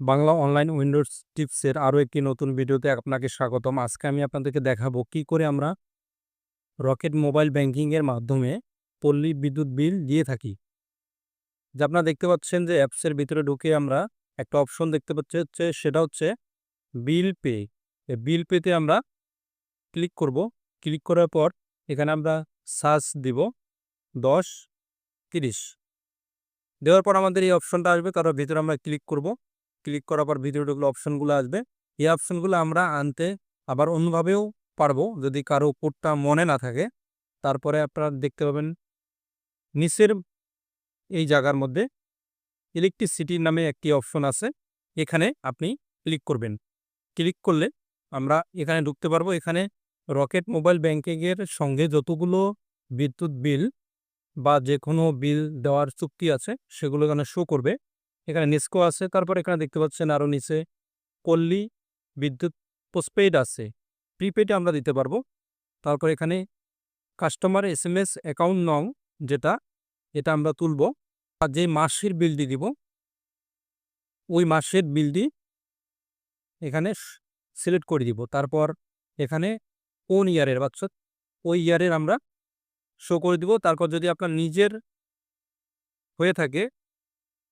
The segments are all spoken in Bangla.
বাংলা অনলাইন উইন্ডোজ টিপসের আরও একটি নতুন ভিডিওতে আপনাকে স্বাগতম। আজকে আমি আপনাদেরকে দেখাবো কি করে আমরা রকেট মোবাইল ব্যাংকিংয়ের মাধ্যমে পল্লী বিদ্যুৎ বিল দিয়ে থাকি। যে আপনারা দেখতে পাচ্ছেন যে অ্যাপসের ভিতরে ঢুকে আমরা একটা অপশন দেখতে পাচ্ছি সেটা হচ্ছে বিল পে। বিল পেতে আমরা ক্লিক করব। ক্লিক করার পর এখানে আমরা সার্চ দিব 10-30 দেওয়ার পর আমাদের এই অপশনটা আসবে, তার ভিতরে আমরা ক্লিক করব। ক্লিক করার পর ভিতরে ঢুকলে অপশনগুলো আসবে। এই অপশনগুলো আমরা আনতে আবার অন্যভাবেও পারবো যদি কারো কোডটা মনে না থাকে। তারপরে আপনারা দেখতে পাবেন নিচের এই জায়গার মধ্যে ইলেকট্রিসিটি নামে একটি অপশন আছে, এখানে আপনি ক্লিক করবেন। ক্লিক করলে আমরা এখানে ঢুকতে পারবো। এখানে রকেট মোবাইল ব্যাংকিংয়ের সঙ্গে যতগুলো বিদ্যুৎ বিল বা যে কোনো বিল দেওয়ার চুক্তি আছে সেগুলো এখানে শো করবে। এখানে নেস্কো আছে, তারপর এখানে দেখতে পাচ্ছেন আরও নিচে পল্লী বিদ্যুৎ পোস্টপেইড আছে, প্রিপেডে আমরা দিতে পারবো। তারপর এখানে কাস্টমার SMS অ্যাকাউন্ট নং এটা আমরা তুলব। আর যে মাসের বিলটি দিব ওই মাসের বিলটি এখানে সিলেক্ট করে দিব। তারপর এখানে কোন ইয়ারের ওই ইয়ারের আমরা শো করে দিব। তারপর যদি আপনার নিজের হয়ে থাকে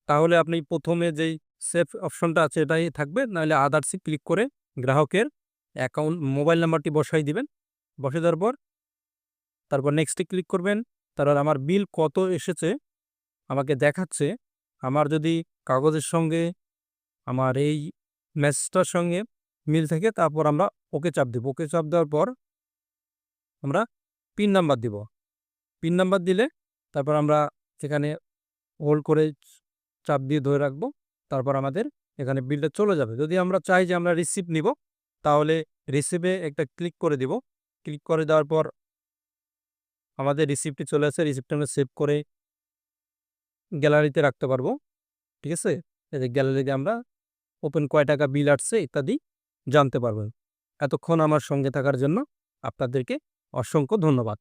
তাহলে আপনি প্রথমে যেই সেভ অপশনটা আছে এটাই থাকবে, নাহলে আদার্সে ক্লিক করে গ্রাহকের অ্যাকাউন্ট মোবাইল নাম্বারটি বসাই দিবেন। বসে দেওয়ার পর তারপর নেক্সটে ক্লিক করবেন। তারপর আমার বিল কত এসেছে আমাকে দেখাচ্ছে। আমার যদি কাগজের সঙ্গে আমার এই ম্যাচটার সঙ্গে মিল থাকে তারপর আমরা ওকে চাপ দেব। ওকে চাপ দেওয়ার পর আমরা পিন নাম্বার দিব। পিন নাম্বার দিলে তারপর আমরা সেখানে হোল্ড করে চাপ দিয়ে ধরে রাখবো। তারপর আমাদের এখানে বিলটা চলে যাবে। যদি আমরা চাই যে আমরা রিসিপ্ট নিব তাহলে রিসিপে একটা ক্লিক করে দিব। ক্লিক করে দেওয়ার পর আমাদের রিসিপ্টটি চলে আসে। রিসিপ্টটা আমরা সেভ করে গ্যালারিতে রাখতে পারবো। ঠিক আছে, এই গ্যালারিতে আমরা ওপেন কয় টাকা বিল আসছে ইত্যাদি জানতে পারবেন। এতক্ষণ আমার সঙ্গে থাকার জন্য আপনাদেরকে অসংখ্য ধন্যবাদ।